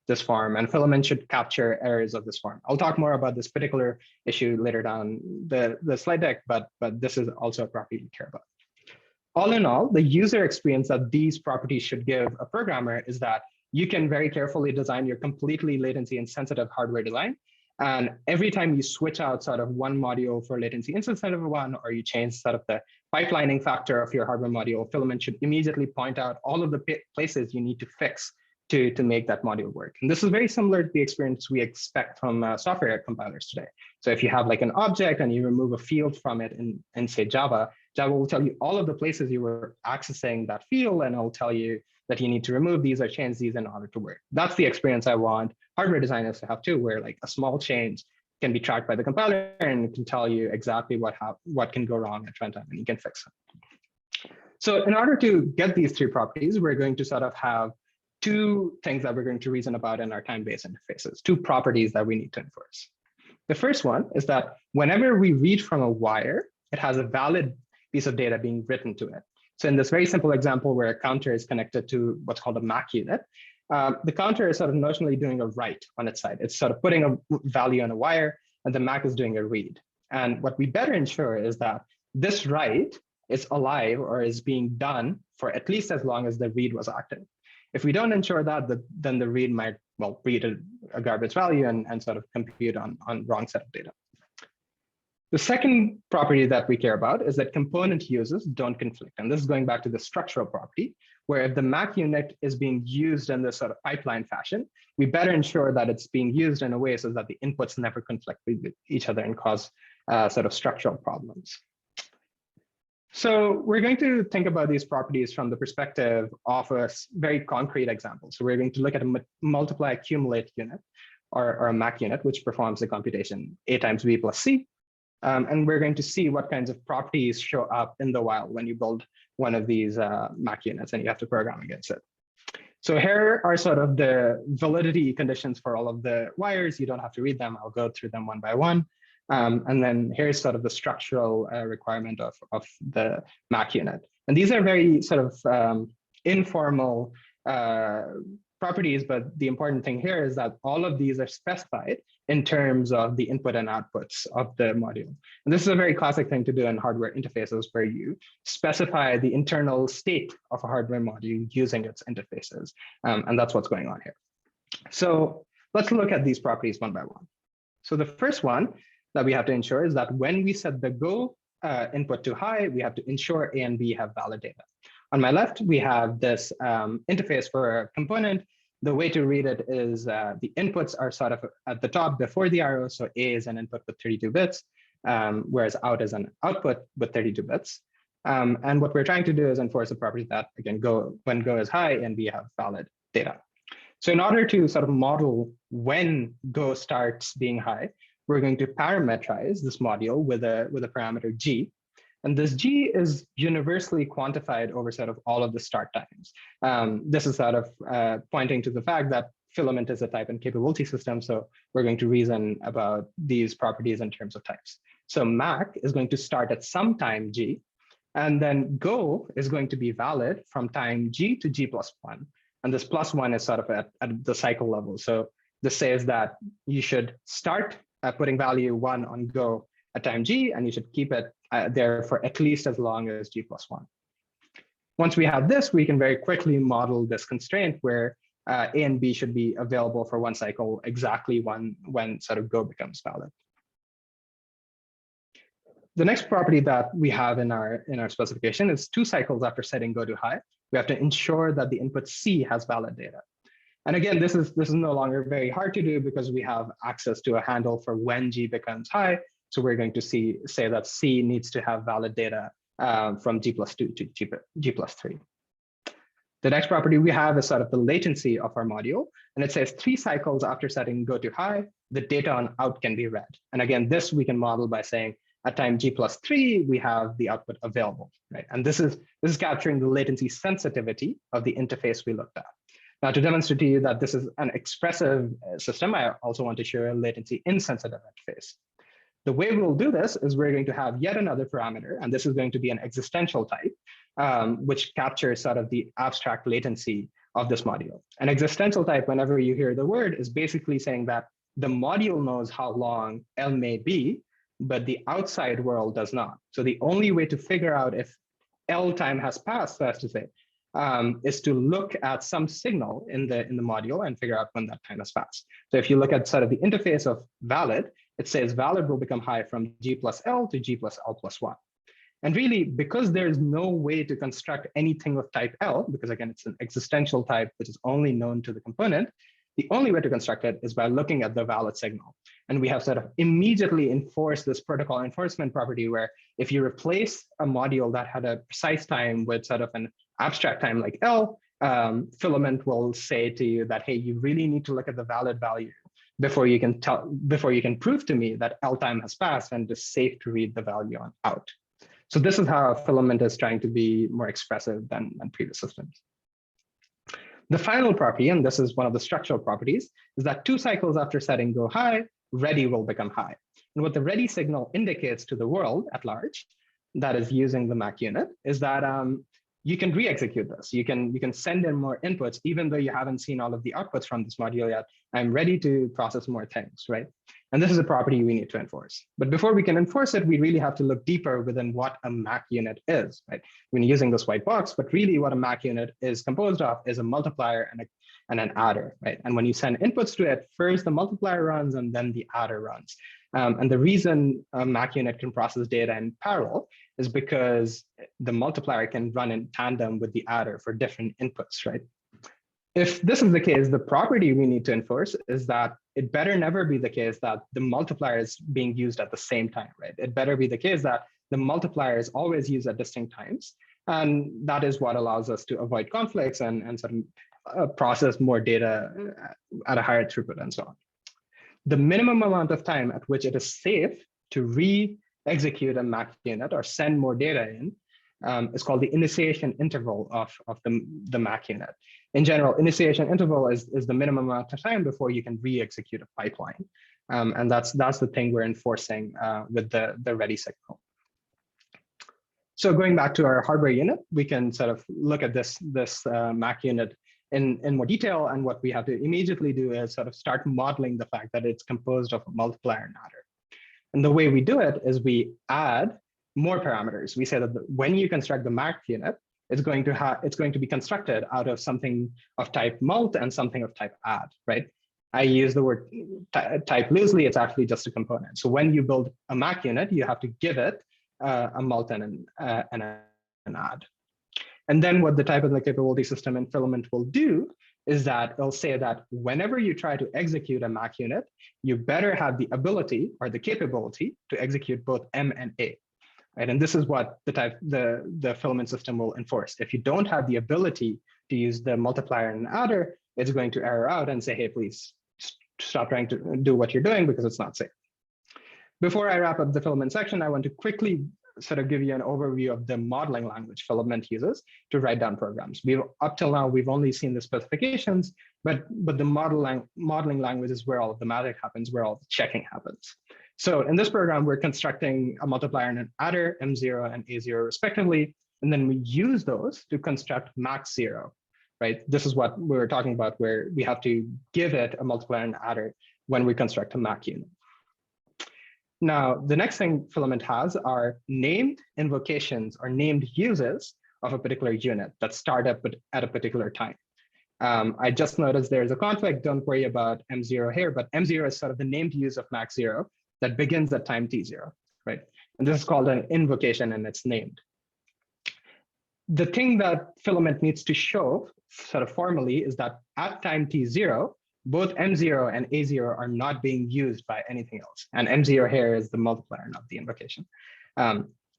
this form. And Filament should capture errors of this form. I'll talk more about this particular issue later down the slide deck, but this is also a property we care about. All in all, the user experience that these properties should give a programmer is that you can very carefully design your completely latency insensitive hardware design. And every time you switch out sort of one module for latency insensitive one, or you change sort of the pipelining factor of your hardware module, Filament should immediately point out all of the places you need to fix to make that module work. And this is very similar to the experience we expect from software compilers today. So if you have like an object and you remove a field from it in say Java will tell you all of the places you were accessing that field, and it'll tell you that you need to remove these or change these in order to work. That's the experience I want hardware designers to have too, where like a small change can be tracked by the compiler and it can tell you exactly what can go wrong at runtime and you can fix it. So in order to get these 3 properties, we're going to sort of have 2 things that we're going to reason about in our time-based interfaces, 2 properties that we need to enforce. The first one is that whenever we read from a wire, it has a valid piece of data being written to it. So in this very simple example where a counter is connected to what's called a MAC unit, the counter is sort of notionally doing a write on its side. It's sort of putting a value on a wire, and the MAC is doing a read. And what we better ensure is that this write is alive or is being done for at least as long as the read was active. If we don't ensure that, then the read might, well, read a garbage value and sort of compute on wrong set of data. The second property that we care about is that component uses don't conflict. And this is going back to the structural property, where if the MAC unit is being used in this sort of pipeline fashion, we better ensure that it's being used in a way so that the inputs never conflict with each other and cause sort of structural problems. So we're going to think about these properties from the perspective of a very concrete example. So we're going to look at a multiply accumulate unit or a MAC unit, which performs the computation A times B plus C. And we're going to see what kinds of properties show up in the wild when you build one of these MAC units and you have to program against it. So here are sort of the validity conditions for all of the wires. You don't have to read them. I'll go through them one by one. And then here's sort of the structural requirement of the MAC unit. And these are very sort of informal properties, but the important thing here is that all of these are specified in terms of the input and outputs of the module. And this is a very classic thing to do in hardware interfaces where you specify the internal state of a hardware module using its interfaces. And that's what's going on here. So let's look at these properties one by one. So the first one that we have to ensure is that when we set the go input to high, we have to ensure A and B have valid data. On my left, we have this interface for a component. The way to read it is the inputs are sort of at the top before the arrow. So A is an input with 32 bits, whereas out is an output with 32 bits. And what we're trying to do is enforce a property that, again, when go is high and we have valid data. So in order to sort of model when go starts being high, we're going to parameterize this module with a parameter G. And this G is universally quantified over sort of all of the start times. This is sort of pointing to the fact that filament is a type and capability system. So we're going to reason about these properties in terms of types. So Mac is going to start at some time G, and then Go is going to be valid from time G to G+1. And this +1 is sort of at the cycle level. So this says that you should start putting value 1 on Go at time G, and you should keep it there for at least as long as G+1. Once we have this, we can very quickly model this constraint where A and B should be available for one cycle exactly when sort of Go becomes valid. The next property that we have in our specification is 2 cycles after setting Go to high. We have to ensure that the input C has valid data. And again, this is no longer very hard to do because we have access to a handle for when G becomes high. So we're going to say that C needs to have valid data from G+2 to G+3. The next property we have is sort of the latency of our module. And it says 3 cycles after setting Go to high, the data on out can be read. And again, this we can model by saying at time G+3, we have the output available, right? And this is capturing the latency sensitivity of the interface we looked at. Now, to demonstrate to you that this is an expressive system, I also want to show a latency insensitive interface. The way we'll do this is we're going to have yet another parameter, and this is going to be an existential type, which captures sort of the abstract latency of this module. An existential type, whenever you hear the word, is basically saying that the module knows how long L may be, but the outside world does not. So the only way to figure out if L time has passed, so as to say, is to look at some signal in the module and figure out when that time has passed. So if you look at sort of the interface of valid, it says valid will become high from G+L to G+L+1. And really, because there's no way to construct anything of type L, because again, it's an existential type which is only known to the component, the only way to construct it is by looking at the valid signal. And we have sort of immediately enforced this protocol enforcement property where if you replace a module that had a precise time with sort of an abstract time like L, Filament will say to you that, hey, you really need to look at the valid value before you can prove to me that L time has passed and it's safe to read the value on out. So this is how Filament is trying to be more expressive than previous systems. The final property, and this is one of the structural properties, is that 2 cycles after setting Go high, ready will become high. And what the ready signal indicates to the world at large that is using the Mac unit is that you can re-execute this. You can send in more inputs, even though you haven't seen all of the outputs from this module yet. I'm ready to process more things, right? And this is a property we need to enforce. But before we can enforce it, we really have to look deeper within what a Mac unit is, right? We're using this white box, but really what a Mac unit is composed of is a multiplier and an adder, right? And when you send inputs to it, first the multiplier runs and then the adder runs. And the reason a Mac unit can process data in parallel is because the multiplier can run in tandem with the adder for different inputs, right? If this is the case, the property we need to enforce is that it better never be the case that the multiplier is being used at the same time, right? It better be the case that the multiplier is always used at distinct times. And that is what allows us to avoid conflicts and sort of process more data at a higher throughput and so on. The minimum amount of time at which it is safe to re-execute a Mac unit or send more data in is called the initiation interval of the Mac unit. In general, initiation interval is the minimum amount of time before you can re-execute a pipeline. And that's the thing we're enforcing with the ready signal. So going back to our hardware unit, we can sort of look at this Mac unit in more detail. And what we have to immediately do is sort of start modeling the fact that it's composed of a multiplier and adder. And the way we do it is we add more parameters. We say that when you construct the Mac unit, it's going to be constructed out of something of type mult and something of type add, right? I use the word type loosely. It's actually just a component. So when you build a Mac unit, you have to give it a mult and an add. And then what the type of the capability system in Filament will do is that it'll say that whenever you try to execute a Mac unit, you better have the ability or the capability to execute both M and A. Right? And this is what the Filament system will enforce. If you don't have the ability to use the multiplier and adder, it's going to error out and say, hey, please stop trying to do what you're doing because it's not safe. Before I wrap up the Filament section, I want to quickly sort of give you an overview of the modeling language Filament uses to write down programs. Up till now, we've only seen the specifications, but the modeling language is where all of the magic happens, where all the checking happens. So in this program, we're constructing a multiplier and an adder, M0 and A0 respectively, and then we use those to construct max 0, right? This is what we were talking about, where we have to give it a multiplier and adder when we construct a MAC unit. Now, the next thing Filament has are named invocations or named uses of a particular unit that start up at a particular time. I just noticed there's a conflict. Don't worry about M0 here, but M0 is sort of the named use of max 0 that begins at time t0, right? And this is called an invocation, and it's named. The thing that Filament needs to show sort of formally is that at time t0, both M0 and A0 are not being used by anything else. And M0 here is the multiplier, not the invocation.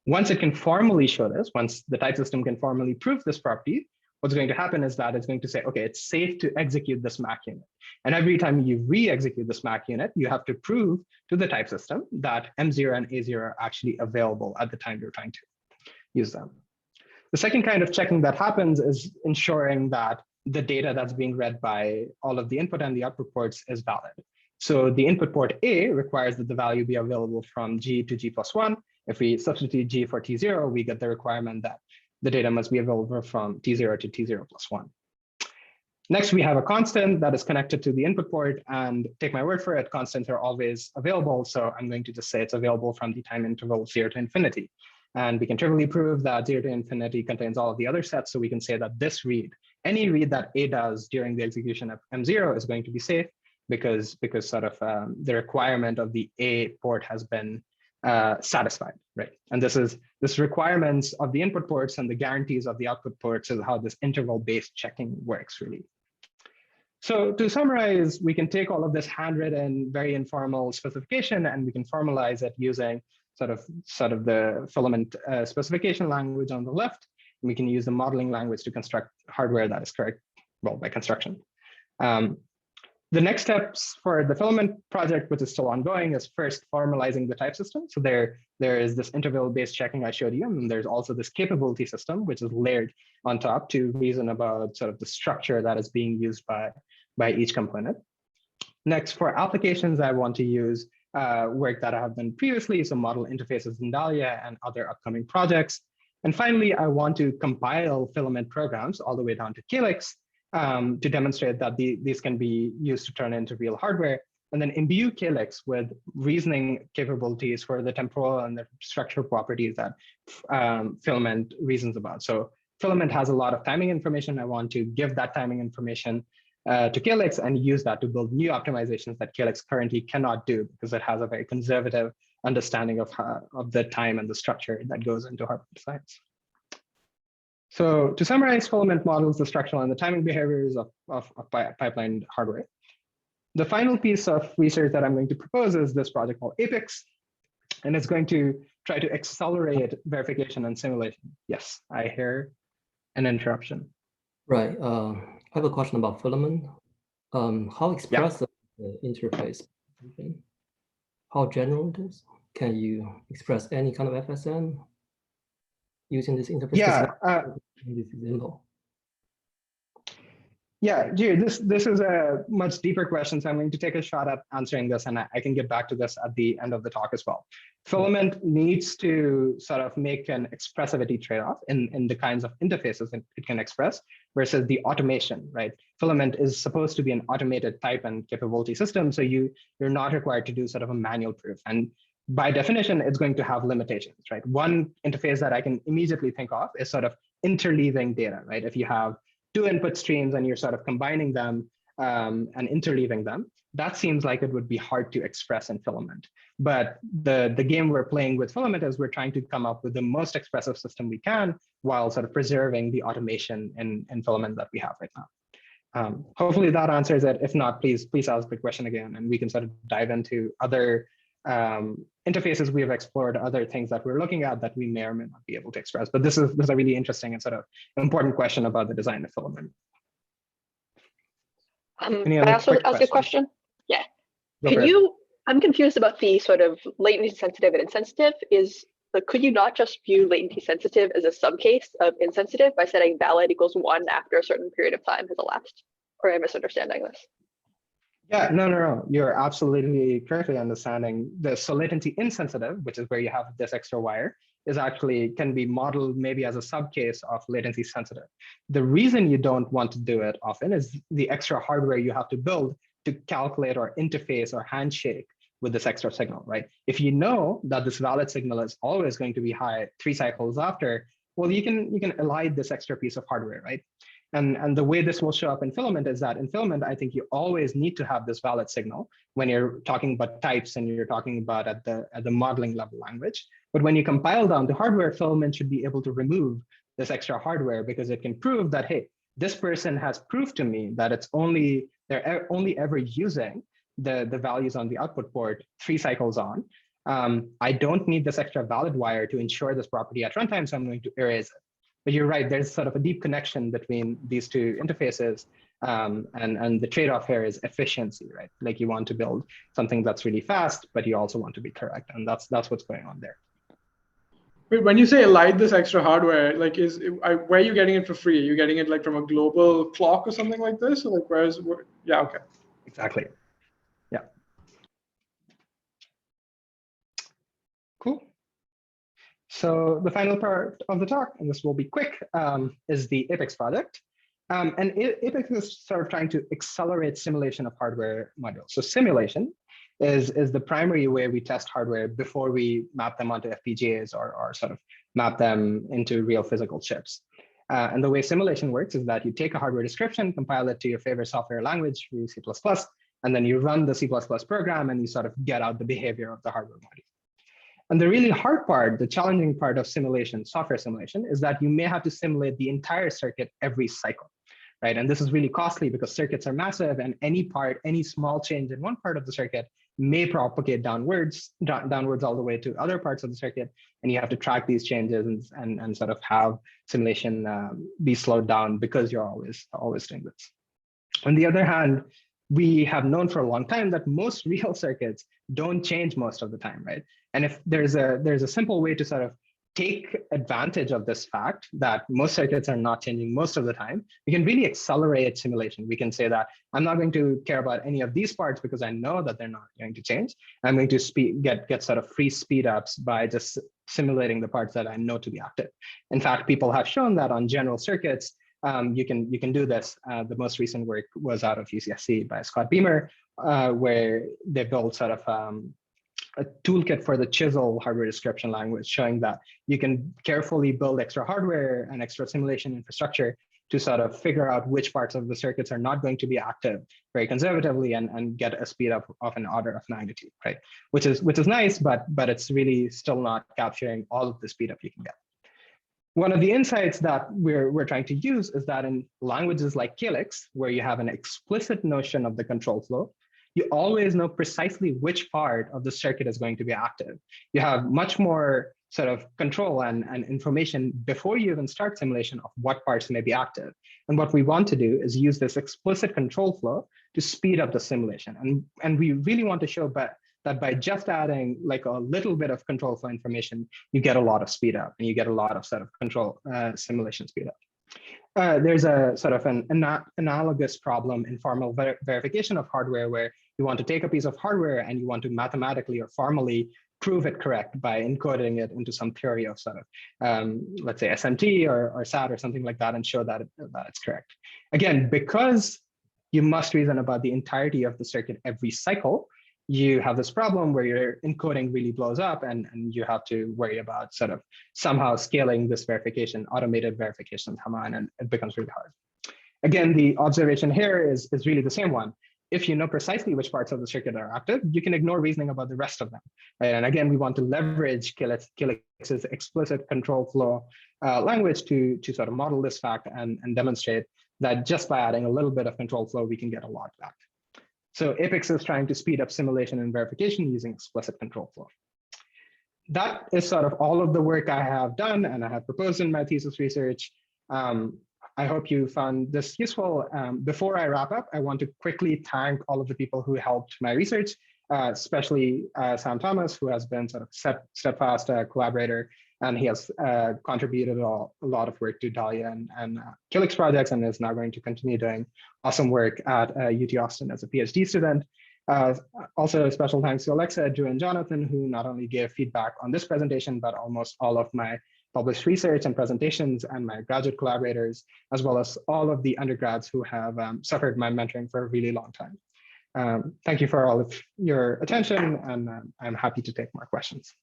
Once it can formally show this, once the type system can formally prove this property, what's going to happen is that it's going to say, okay, it's safe to execute this MAC unit. And every time you re-execute this MAC unit, you have to prove to the type system that M0 and A0 are actually available at the time you're trying to use them. The second kind of checking that happens is ensuring that the data that's being read by all of the input and the output ports is valid. So the input port A requires that the value be available from G to G+1. If we substitute G for T0, we get the requirement that the data must be available from T0 to T0+1. Next, we have a constant that is connected to the input port, and take my word for it, constants are always available. So I'm going to just say it's available from the time interval 0 to infinity. And we can trivially prove that 0 to infinity contains all of the other sets. So we can say that this read, any read that A does during the execution of M0 is going to be safe because sort of the requirement of the A port has been satisfied, right? And this requirements of the input ports and the guarantees of the output ports is how this interval-based checking works, really. So to summarize, we can take all of this handwritten, very informal specification, and we can formalize it using sort of the Filament specification language on the left. And we can use the modeling language to construct hardware that is correct, well, by construction. The next steps for the Filament project, which is still ongoing, is first formalizing the type system. So there is this interval-based checking I showed you, and there's also this capability system, which is layered on top to reason about sort of the structure that is being used by each component. Next, for applications, I want to use work that I have done previously, so model interfaces in Dahlia and other upcoming projects. And finally, I want to compile Filament programs all the way down to Calyx to demonstrate that these can be used to turn into real hardware, and then imbue Calyx with reasoning capabilities for the temporal and the structural properties that Filament reasons about. So Filament has a lot of timing information. I want to give that timing information to Calyx and use that to build new optimizations that Calyx currently cannot do because it has a very conservative understanding of the time and the structure that goes into hardware designs. So to summarize, Filament models the structural and the timing behaviors of pipeline hardware. The final piece of research that I'm going to propose is this project called Apex, and it's going to try to accelerate verification and simulation. Yes, I hear an interruption. Right. I have a question about Filament. How expressive the interface? How general it is? Can you express any kind of FSM using this interface? Yeah. This example. Yeah, Jude, this is a much deeper question, so I'm going to take a shot at answering this, and I can get back to this at the end of the talk as well. Filament needs to sort of make an expressivity trade-off in the kinds of interfaces that it can express versus the automation, right? Filament is supposed to be an automated type and capability system, so you're not required to do sort of a manual proof. And by definition, it's going to have limitations, right? One interface that I can immediately think of is sort of interleaving data, right? If you have two input streams and you're sort of combining them and interleaving them, that seems like it would be hard to express in Filament. But the game we're playing with Filament is we're trying to come up with the most expressive system we can while sort of preserving the automation in Filament that we have right now. Hopefully that answers it. If not, please ask the question again, and we can sort of dive into other interfaces we have explored, other things that we're looking at that we may or may not be able to express. But this is a really interesting and sort of important question about the design of Filament. Can I also ask a question? Yeah. I'm confused about the sort of latency sensitive and insensitive. Is So could you not just view latency sensitive as a subcase of insensitive by setting valid equals 1 after a certain period of time has elapsed? Or am I misunderstanding this? Yeah, no. You're absolutely correctly understanding this. So latency insensitive, which is where you have this extra wire, is actually can be modeled maybe as a subcase of latency sensitive. The reason you don't want to do it often is the extra hardware you have to build to calculate or interface or handshake with this extra signal, right? If you know that this valid signal is always going to be high 3 cycles after, well, you can elide this extra piece of hardware, right? And the way this will show up in Filament is that in Filament, I think you always need to have this valid signal when you're talking about types and you're talking about at the modeling level language. But when you compile down to hardware, Filament should be able to remove this extra hardware because it can prove that, hey, this person has proved to me that they're only ever using the values on the output port 3 cycles on. I don't need this extra valid wire to ensure this property at runtime, so I'm going to erase it. But you're right, there's sort of a deep connection between these two interfaces. And the trade-off here is efficiency, right? Like you want to build something that's really fast, but you also want to be correct. And that's what's going on there. Wait, when you say elide this extra hardware, like where are you getting it for free? Are you getting it like from a global clock or something like this? Or like yeah, okay. Exactly. Yeah. Cool. So the final part of the talk, and this will be quick, is the Apex project. And Apex is sort of trying to accelerate simulation of hardware modules. So simulation is the primary way we test hardware before we map them onto FPGAs or sort of map them into real physical chips. And the way simulation works is that you take a hardware description, compile it to your favorite software language, C++, and then you run the C++ program and you sort of get out the behavior of the hardware module. And the really hard part, the challenging part of simulation, software simulation, is that you may have to simulate the entire circuit every cycle, right? And this is really costly because circuits are massive and any small change in one part of the circuit may propagate downwards all the way to other parts of the circuit. And you have to track these changes and sort of have simulation be slowed down because you're always doing this. On the other hand, we have known for a long time that most real circuits don't change most of the time, right? And if there's a simple way to sort of take advantage of this fact that most circuits are not changing most of the time, we can really accelerate simulation. We can say that I'm not going to care about any of these parts because I know that they're not going to change. I'm going to get sort of free speed ups by just simulating the parts that I know to be active. In fact, people have shown that on general circuits, you can do this. The most recent work was out of UCSC by Scott Beamer, where they built sort of a toolkit for the Chisel hardware description language, showing that you can carefully build extra hardware and extra simulation infrastructure to sort of figure out which parts of the circuits are not going to be active very conservatively and get a speed up of an order of magnitude, right? Which is nice, but it's really still not capturing all of the speed up you can get. One of the insights that we're trying to use is that in languages like Calyx, where you have an explicit notion of the control flow, you always know precisely which part of the circuit is going to be active. You have much more sort of control and information before you even start simulation of what parts may be active. And what we want to do is use this explicit control flow to speed up the simulation. And we really want to show that by just adding like a little bit of control flow information, you get a lot of speed up and you get a lot of sort of control simulation speed up. There's a sort of an analogous problem in formal verification of hardware where you want to take a piece of hardware and you want to mathematically or formally prove it correct by encoding it into some theory of sort of, let's say SMT or SAT or something like that and show that it's correct. Again, because you must reason about the entirety of the circuit every cycle, you have this problem where your encoding really blows up and you have to worry about sort of somehow scaling this verification, automated verification somehow, and it becomes really hard. Again, the observation here is really the same one. If you know precisely which parts of the circuit are active, you can ignore reasoning about the rest of them. Right? And again, we want to leverage Calyx's explicit control flow language to sort of model this fact and demonstrate that just by adding a little bit of control flow, we can get a lot back. So Apex is trying to speed up simulation and verification using explicit control flow. That is sort of all of the work I have done and I have proposed in my thesis research. I hope you found this useful. Before I wrap up, I want to quickly thank all of the people who helped my research. especially Sam Thomas, who has been sort of steadfast collaborator, and he has contributed a lot of work to Dahlia and Calyx projects, and is now going to continue doing awesome work at UT Austin as a PhD student. Also, special thanks to Alexa, Drew, and Jonathan, who not only gave feedback on this presentation, but almost all of my published research and presentations, and my graduate collaborators, as well as all of the undergrads who have suffered my mentoring for a really long time. Thank you for all of your attention, and I'm happy to take more questions.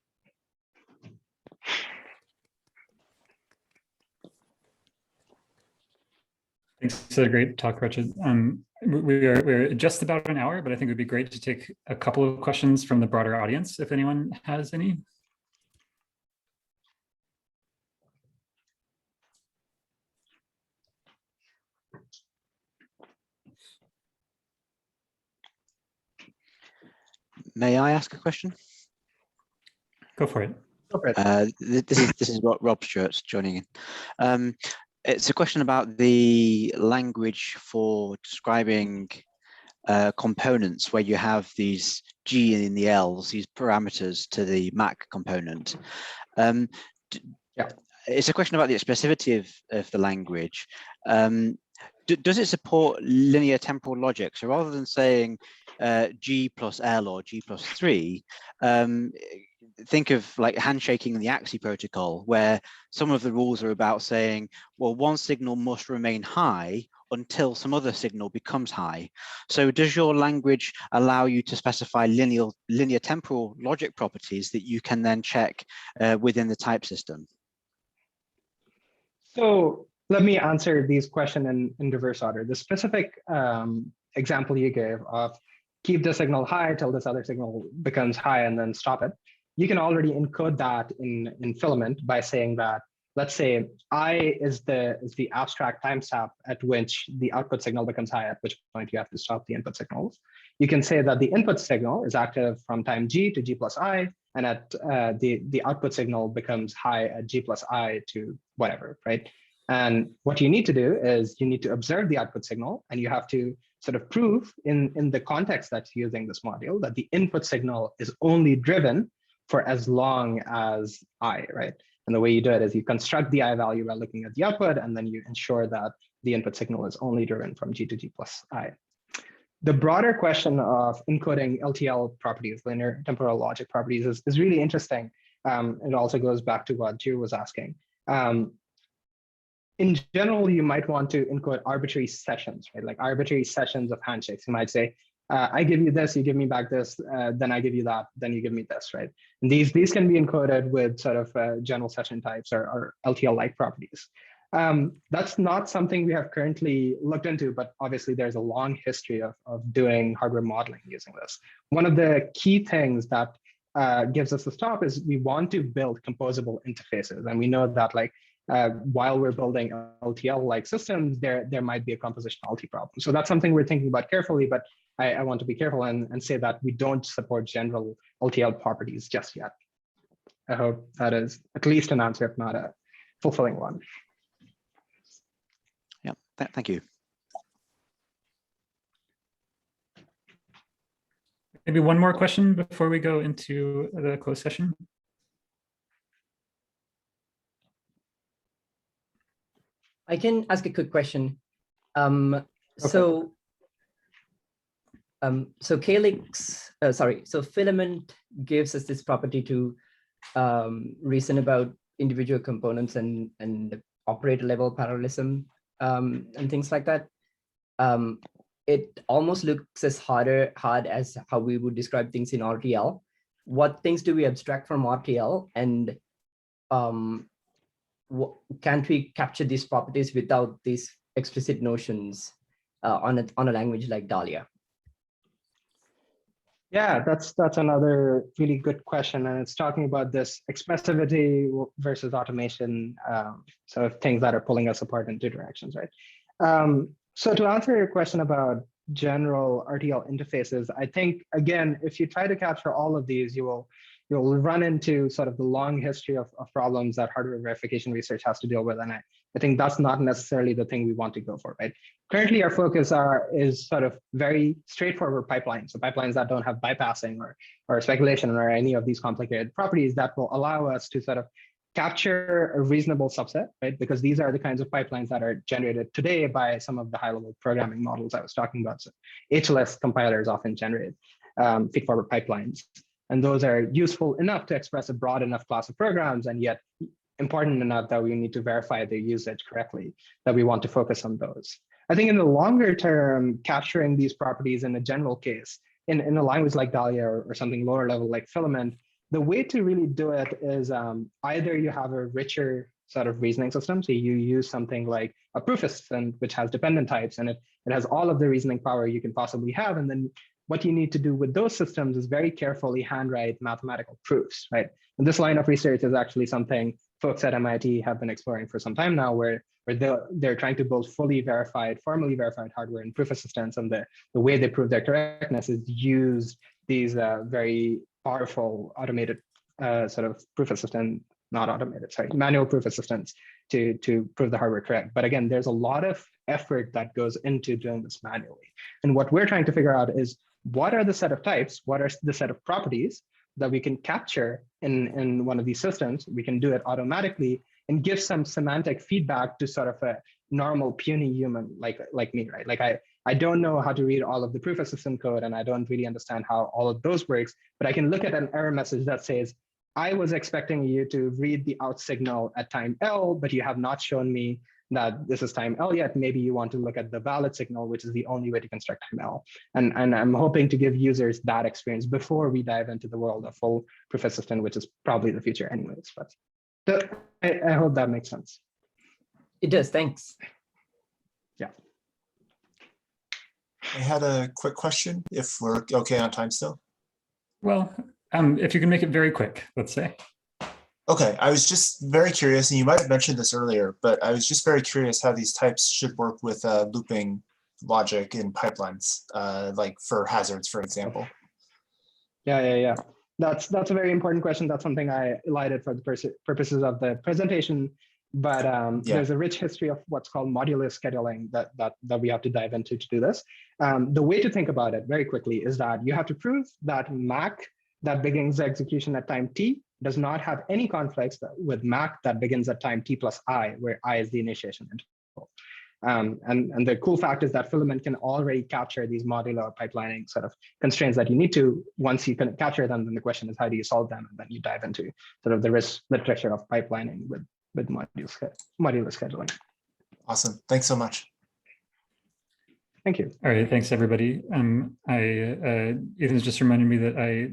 Thanks for the great talk, Richard. We're just about an hour, but I think it would be great to take a couple of questions from the broader audience, if anyone has any. May I ask a question? Go for it. This is Rob Stewart joining in. It's a question about the language for describing components, where you have these G in the L's, these parameters to the Mac component. It's a question about the expressivity of the language. Does it support linear temporal logic? So rather than saying G plus L or G plus 3, think of like handshaking in the AXI protocol, where some of the rules are about saying, well, one signal must remain high until some other signal becomes high. So does your language allow you to specify linear temporal logic properties that you can then check within the type system? So let me answer these questions in reverse order. The specific example you gave of keep the signal high till this other signal becomes high and then stop it. You can already encode that in Filament by saying that, let's say I is the abstract timestamp at which the output signal becomes high, at which point you have to stop the input signals. You can say that the input signal is active from time G to G plus I, and at the output signal becomes high at G plus I to whatever, right? And what you need to do is you need to observe the output signal, and you have to sort of prove in the context that's using this module that the input signal is only driven for as long as I, right? And the way you do it is you construct the I value by looking at the output, and then you ensure that the input signal is only driven from G to G plus I. The broader question of encoding LTL properties, linear temporal logic properties, is really interesting. It also goes back to what Drew was asking. In general, you might want to encode arbitrary sessions, right? Like arbitrary sessions of handshakes. You might say, I give you this, you give me back this, then I give you that, then you give me this, right? And these can be encoded with sort of general session types or LTL-like properties. That's not something we have currently looked into, but obviously there's a long history of doing hardware modeling using this. One of the key things that gives us the stop is we want to build composable interfaces. And we know that like, while we're building LTL-like systems, there might be a compositionality problem. So that's something we're thinking about carefully, but I want to be careful and say that we don't support general LTL properties just yet. I hope that is at least an answer, if not a fulfilling one. Yeah, thank you. Maybe one more question before we go into the closed session. I can ask a quick question. So Calyx, so Filament gives us this property to reason about individual components and operator level parallelism and things like that. It almost looks as hard as how we would describe things in RTL. What things do we abstract from RTL, and can't we capture these properties without these explicit notions on a language like Dahlia? Yeah, that's another really good question, and it's talking about this expressivity versus automation, sort of things that are pulling us apart in two directions, right? So to answer your question about general RTL interfaces, I think again, if you try to capture all of these, you'll run into sort of the long history of problems that hardware verification research has to deal with, and I think that's not necessarily the thing we want to go for, right? Currently, our focus is sort of very straightforward pipelines. So pipelines that don't have bypassing or speculation or any of these complicated properties that will allow us to sort of capture a reasonable subset, right? Because these are the kinds of pipelines that are generated today by some of the high-level programming models I was talking about. So HLS compilers often generate feed-forward pipelines. And those are useful enough to express a broad enough class of programs, and yet important enough that we need to verify their usage correctly, that we want to focus on those. I think in the longer term, capturing these properties in a general case, in a language like Dahlia or something lower level like Filament, the way to really do it is either you have a richer sort of reasoning system, so you use something like a proof assistant, which has dependent types, and it has all of the reasoning power you can possibly have, and then what you need to do with those systems is very carefully handwrite mathematical proofs, right? And this line of research is actually something folks at MIT have been exploring for some time now, where they're trying to build formally verified hardware and proof assistants, and the way they prove their correctness is use these very powerful automated sort of proof assistant, not automated, sorry, manual proof assistants to prove the hardware correct. But again, there's a lot of effort that goes into doing this manually. And what we're trying to figure out is what are the set of types, what are the set of properties that we can capture in one of these systems. We can do it automatically and give some semantic feedback to sort of a normal puny human like me, right? Like I don't know how to read all of the proof assistant code, and I don't really understand how all of those works, but I can look at an error message that says, I was expecting you to read the out signal at time L, but you have not shown me that this is time L yet. Maybe you want to look at the valid signal, which is the only way to construct time L. And I'm hoping to give users that experience before we dive into the world of full proof assistant, which is probably the future anyways. But I hope that makes sense. It does, thanks. Yeah. I had a quick question, if we're okay on time still. Well, if you can make it very quick, let's say. Okay, I was just very curious, and you might have mentioned this earlier, but I was just very curious how these types should work with looping logic in pipelines, like for hazards, for example. Yeah. That's a very important question. That's something I elided for the purposes of the presentation. But there's a rich history of what's called modular scheduling that we have to dive into to do this. The way to think about it very quickly is that you have to prove that Mac that begins execution at time t does not have any conflicts with Mac that begins at time t plus I, where I is the initiation interval. And the cool fact is that Filament can already capture these modular pipelining sort of constraints that you need to. Once you can capture them, then the question is how do you solve them? And then you dive into sort of the rich literature of pipelining with modular scheduling. Awesome. Thanks so much. Thank you. All right. Thanks, everybody. Ethan's just reminded me that I